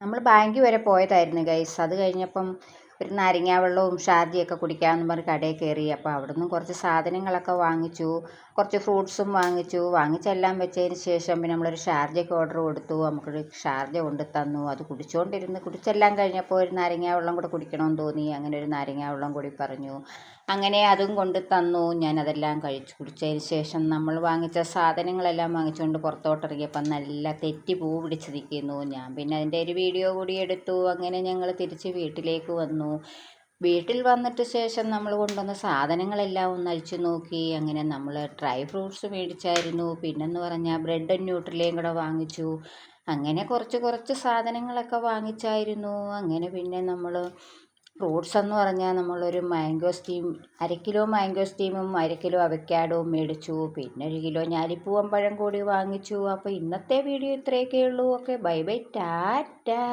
നമ്മൾ ബാങ്ക് വരെ പോയതായിരുന്നു ഗൈസ്. അത് കഴിഞ്ഞപ്പം ഒരു നാരങ്ങാ വെള്ളവും ഷാർജയൊക്കെ കുടിക്കാമെന്ന് പറഞ്ഞ് കടയിൽ കയറി. അപ്പോൾ അവിടെ നിന്നും കുറച്ച് സാധനങ്ങളൊക്കെ വാങ്ങിച്ചു, കുറച്ച് ഫ്രൂട്ട്സും വാങ്ങിച്ചെല്ലാം വെച്ചതിന് ശേഷം പിന്നെ നമ്മളൊരു ഷാർജയ്ക്ക് ഓർഡർ കൊടുത്തു. നമുക്കൊരു ഷാർജ കൊണ്ട് തന്നു. അത് കുടിച്ചെല്ലാം കഴിഞ്ഞപ്പോൾ ഒരു നാരങ്ങാ വെള്ളം കൂടെ കുടിക്കണമെന്ന് തോന്നി. അങ്ങനെ ഒരു നാരങ്ങാ വെള്ളം കൂടി പറഞ്ഞു. അങ്ങനെ അതും കൊണ്ട് തന്നു. ഞാനതെല്ലാം കുടിച്ചതിന് ശേഷം നമ്മൾ വാങ്ങിച്ച സാധനങ്ങളെല്ലാം വാങ്ങിച്ചുകൊണ്ട് പുറത്തോട്ടിറങ്ങിയപ്പം നല്ല തെറ്റി പൂ പിടിച്ച് നിൽക്കുന്നു. ഞാൻ പിന്നെ അതിൻ്റെ ഒരു വീഡിയോ കൂടി എടുത്തു. അങ്ങനെ ഞങ്ങൾ തിരിച്ച് വീട്ടിലേക്ക് വന്നു. വീട്ടിൽ വന്നിട്ട് ശേഷം നമ്മൾ കൊണ്ടുവന്ന സാധനങ്ങളെല്ലാം ഒന്ന് അഴിച്ചു നോക്കി. അങ്ങനെ നമ്മൾ ഡ്രൈ ഫ്രൂട്ട്സ് മേടിച്ചായിരുന്നു. പിന്നെന്ന് പറഞ്ഞാൽ ബ്രെഡും ന്യൂട്രലയും കൂടെ വാങ്ങിച്ചു. അങ്ങനെ കുറച്ച് സാധനങ്ങളൊക്കെ വാങ്ങിച്ചായിരുന്നു. അങ്ങനെ പിന്നെ നമ്മൾ ഫ്രൂട്ട്സ് എന്ന് പറഞ്ഞാൽ നമ്മളൊരു അര കിലോ മാംഗോസ്റ്റീമും 1/2 കിലോ അവക്കാഡോവും മേടിച്ചു. പിന്നെ 1 കിലോ ഞാലിപ്പൂവൻ പഴം കൂടി വാങ്ങിച്ചു. അപ്പോൾ ഇന്നത്തെ വീഡിയോ ഇത്രയൊക്കെ ഉള്ളൂ. Okay, bye bye, Tata.